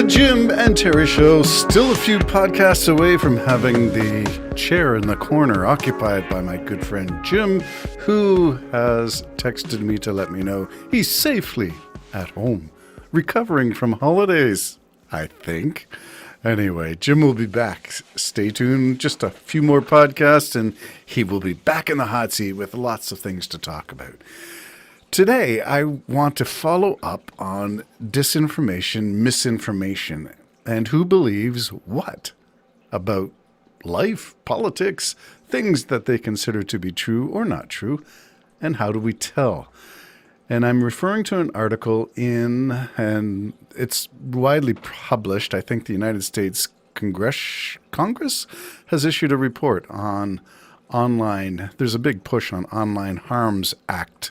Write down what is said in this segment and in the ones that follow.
Jim and Terry Show, still a few podcasts away from having the chair in the corner occupied by my good friend Jim, who has texted me to let me know he's safely at home, recovering from holidays, I think. Anyway, Jim will be back. Stay tuned. Just a few more podcasts, and he will be back in the hot seat with lots of things to talk about. Today, I want to follow up on disinformation, misinformation, and who believes what about life, politics, things that they consider to be true or not true, and how do we tell? And I'm referring to an article and it's widely published. I think the United States Congress has issued a report on online. There's a big push on Online Harms Act.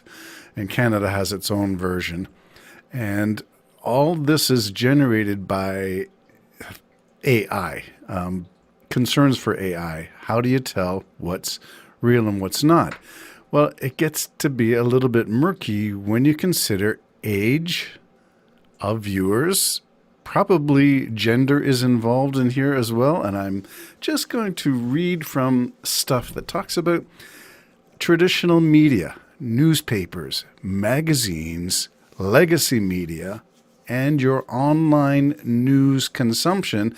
And Canada has its own version. And all this is generated by AI, concerns for AI. How do you tell what's real and what's not? Well, it gets to be a little bit murky when you consider age of viewers. Probably gender is involved in here as well. And I'm just going to read from stuff that talks about traditional media, newspapers, magazines, legacy media, and your online news consumption,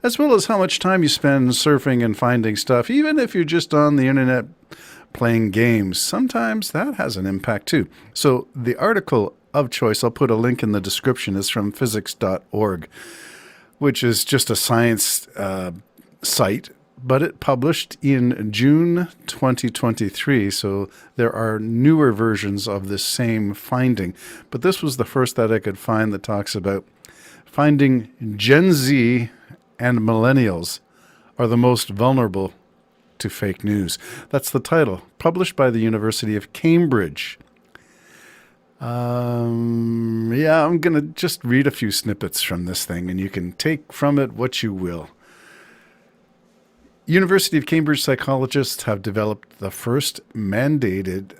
as well as how much time you spend surfing and finding stuff. Even if you're just on the internet playing games, sometimes that has an impact too. So the article of choice, I'll put a link in the description, is from physics.org, which is just a science site, but it published in June 2023, so there are newer versions of this same finding. But this was the first that I could find that talks about finding Gen Z and millennials are the most vulnerable to fake news. That's the title, published by the University of Cambridge. I'm going to just read a few snippets from this thing, and you can take from it what you will. University of Cambridge psychologists have developed the first validated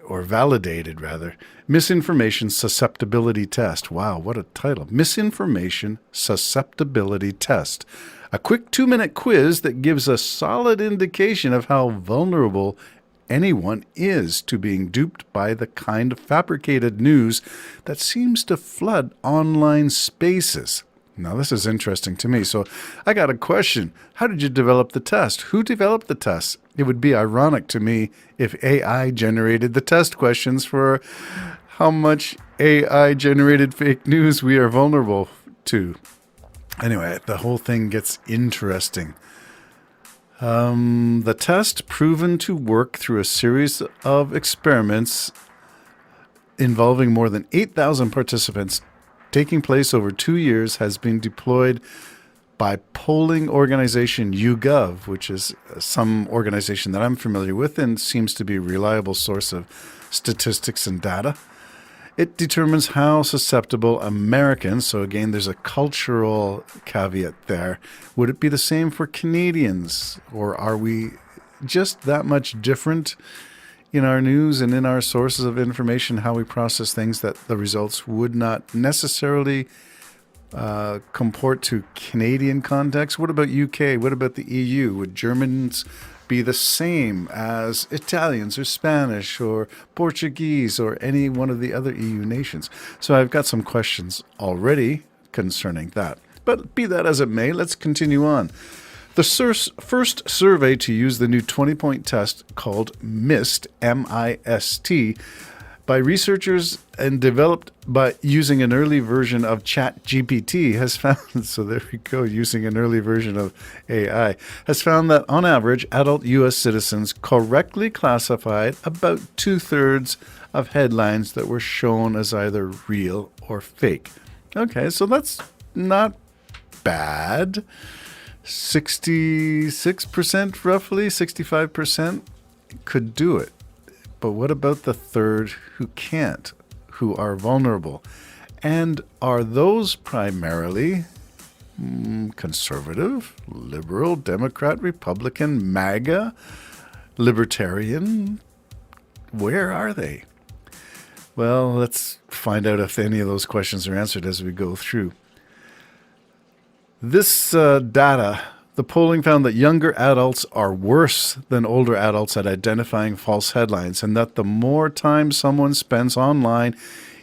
misinformation susceptibility test. Wow, what a title. Misinformation susceptibility test. A quick 2-minute quiz that gives a solid indication of how vulnerable anyone is to being duped by the kind of fabricated news that seems to flood online spaces. Now, this is interesting to me. So I got a question. How did you develop the test? Who developed the test? It would be ironic to me if AI generated the test questions for how much AI-generated fake news we are vulnerable to. Anyway, the whole thing gets interesting. The test, proven to work through a series of experiments involving more than 8,000 participants, taking place over 2 years, has been deployed by polling organization YouGov, which is some organization that I'm familiar with and seems to be a reliable source of statistics and data. It determines how susceptible Americans, so again, there's a cultural caveat there. Would it be the same for Canadians, or are we just that much different in our news and in our sources of information, how we process things, that the results would not necessarily comport to Canadian context? What about UK? What about the EU? Would Germans be the same as Italians or Spanish or Portuguese or any one of the other EU nations? So I've got some questions already concerning that. But be that as it may, let's continue on. The first survey to use the new 20-point test called MIST, M-I-S-T, by researchers and developed by using an early version of ChatGPT has found, so there we go, using an early version of AI, has found that on average, adult U.S. citizens correctly classified about 2/3 of headlines that were shown as either real or fake. Okay, so that's not bad. 66% roughly, 65% could do it. But what about the third who can't, who are vulnerable? And are those primarily conservative, liberal, Democrat, Republican, MAGA, libertarian? Where are they? Well, let's find out if any of those questions are answered as we go through. This data, the polling found that younger adults are worse than older adults at identifying false headlines, and that the more time someone spends online,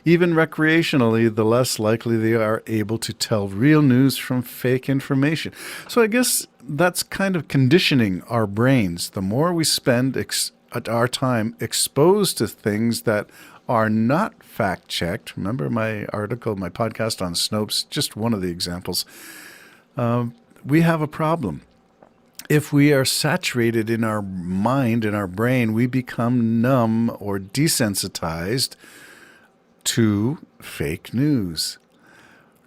even recreationally, the less likely they are able to tell real news from fake information. So I guess that's kind of conditioning our brains. The more we spend our time exposed to things that are not fact-checked, remember my article, my podcast on Snopes, just one of the examples, we have a problem. If we are saturated in our mind, in our brain, we become numb or desensitized to fake news.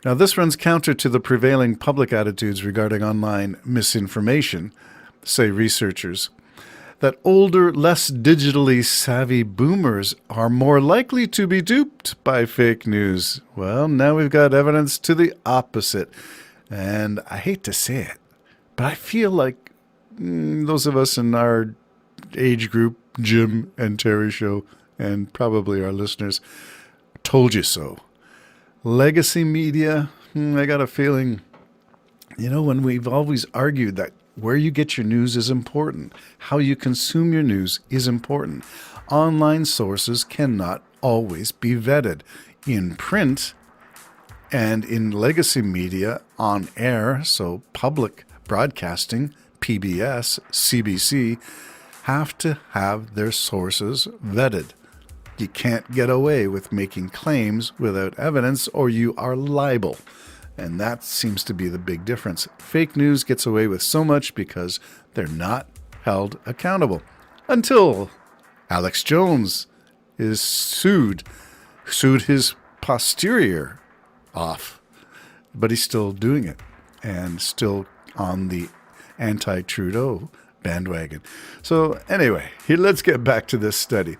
Now, this runs counter to the prevailing public attitudes regarding online misinformation, say researchers, that older, less digitally savvy boomers are more likely to be duped by fake news. Well, now we've got evidence to the opposite. And I hate to say it, but I feel like those of us in our age group, Jim and Terry show, and probably our listeners, told you so. Legacy media, I got a feeling, when we've always argued that where you get your news is important, how you consume your news is important. Online sources cannot always be vetted. In print and in legacy media, on air, so public broadcasting, PBS, CBC, have to have their sources vetted. You can't get away with making claims without evidence, or you are liable. And that seems to be the big difference. Fake news gets away with so much because they're not held accountable. Until Alex Jones is sued his posterior off. But he's still doing it and still on the anti-Trudeau bandwagon. So anyway, let's get back to this study.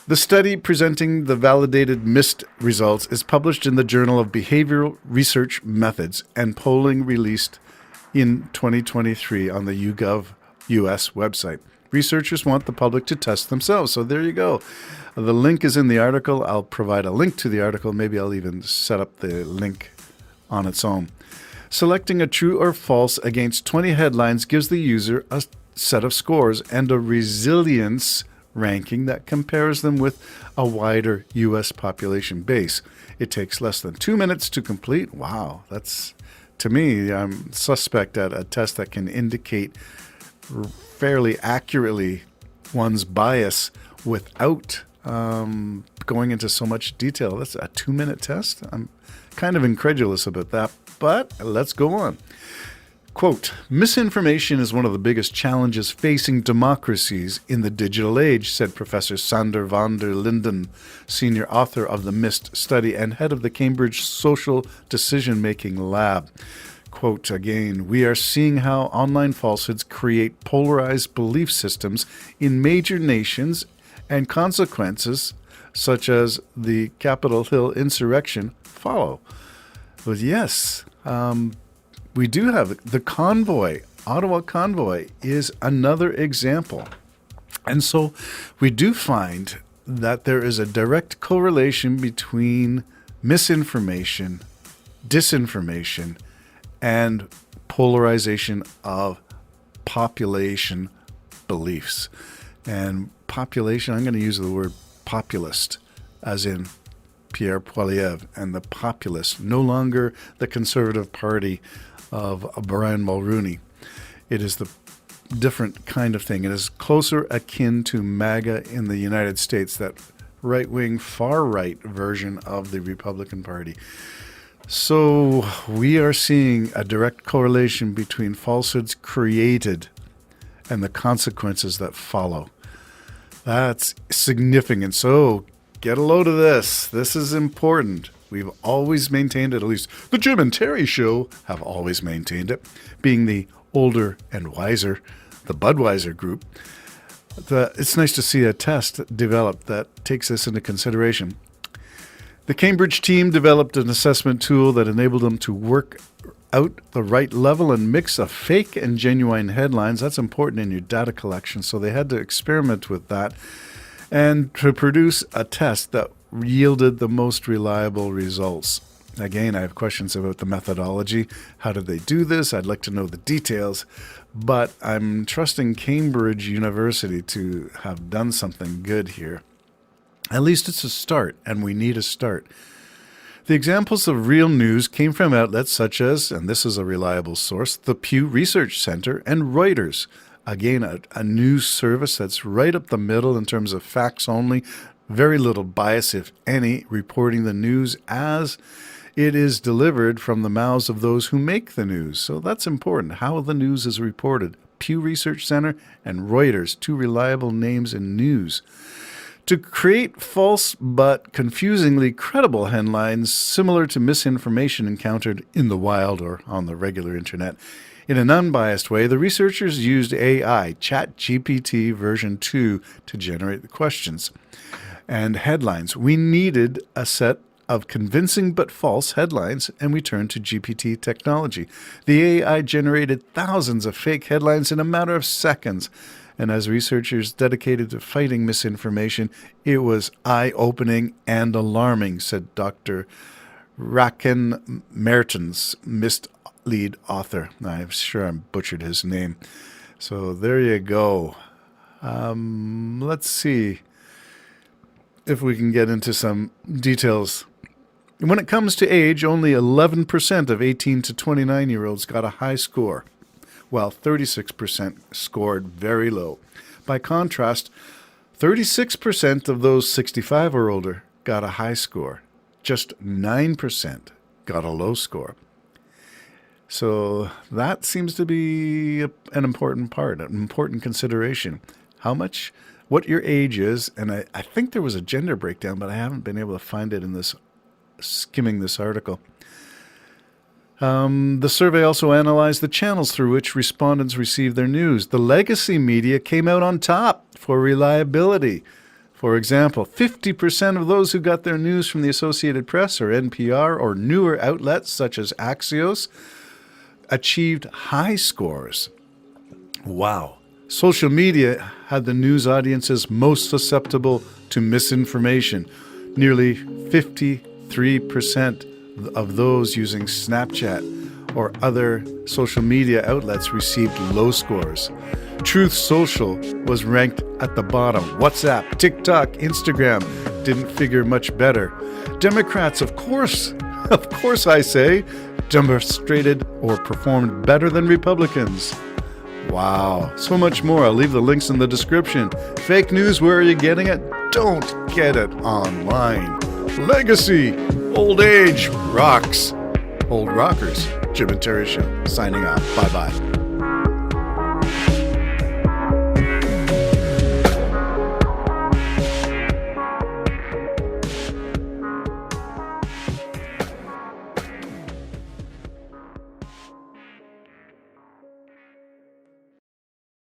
The study presenting the validated MIST results is published in the Journal of Behavioral Research Methods and polling released in 2023 on the YouGov US website. Researchers want the public to test themselves. So there you go. The link is in the article. I'll provide a link to the article. Maybe I'll even set up the link on its own. Selecting a true or false against 20 headlines gives the user a set of scores and a resilience ranking that compares them with a wider U.S. population base. It takes less than 2 minutes to complete. Wow, that's, to me, I'm suspect at a test that can indicate fairly accurately one's bias without going into so much detail. That's a 2-minute test. I'm kind of incredulous about that, but let's go on. Quote, misinformation is one of the biggest challenges facing democracies in the digital age, said Professor Sander van der Linden, senior author of the MIST study and head of the Cambridge Social Decision-Making Lab. Quote again, we are seeing how online falsehoods create polarized belief systems in major nations and consequences such as the Capitol Hill insurrection follow. But yes, we do have the convoy. Ottawa convoy is another example. And so we do find that there is a direct correlation between misinformation, disinformation, and polarization of population beliefs. And population, I'm going to use the word populist, as in Pierre Poilievre and the populist, no longer the Conservative Party of Brian Mulroney. It is the different kind of thing. It is closer akin to MAGA in the United States, that right-wing, far-right version of the Republican Party. So we are seeing a direct correlation between falsehoods created and the consequences that follow. That's significant. So get a load of this. This is important. We've always maintained it, at least the Jim and Terry show have always maintained it, being the older and wiser, the Budweiser group. It's nice to see a test developed that takes this into consideration. The Cambridge team developed an assessment tool that enabled them to work out the right level and mix of fake and genuine headlines. That's important in your data collection, so they had to experiment with that and to produce a test that yielded the most reliable results. Again, I have questions about the methodology. How did they do this? I'd like to know the details. But I'm trusting Cambridge University to have done something good here. At least it's a start, and we need a start. The examples of real news came from outlets such as, and this is a reliable source, the Pew Research Center and Reuters. Again, a news service that's right up the middle in terms of facts only, very little bias, if any, reporting the news as it is delivered from the mouths of those who make the news. So that's important, how the news is reported. Pew Research Center and Reuters, two reliable names in news. To create false but confusingly credible headlines similar to misinformation encountered in the wild or on the regular internet, in an unbiased way, the researchers used AI, ChatGPT version 2, to generate the questions and headlines. We needed a set of convincing but false headlines, and we turned to GPT technology. The AI generated thousands of fake headlines in a matter of seconds. And as researchers dedicated to fighting misinformation, it was eye-opening and alarming, said Dr. Raken Mertens, MIST lead author. I'm sure I butchered his name. So there you go. Let's see if we can get into some details. When it comes to age, only 11% of 18 to 29-year-olds got a high score, while 36% scored very low. By contrast, 36% of those 65 or older got a high score. Just 9% got a low score. So that seems to be an important part, an important consideration. What your age is, and I think there was a gender breakdown, but I haven't been able to find it in this, skimming this article. The survey also analyzed the channels through which respondents received their news. The legacy media came out on top for reliability. For example, 50% of those who got their news from the Associated Press or NPR or newer outlets such as Axios achieved high scores. Wow. Social media had the news audiences most susceptible to misinformation. Nearly 53% of those using Snapchat or other social media outlets received low scores. Truth Social was ranked at the bottom. WhatsApp, TikTok, Instagram didn't figure much better. Democrats, of course I say, demonstrated or performed better than Republicans. Wow, so much more. I'll leave the links in the description. Fake news, where are you getting it? Don't get it online. Legacy, old age, rocks. Old rockers. Jim and Terry Show, signing off. Bye-bye.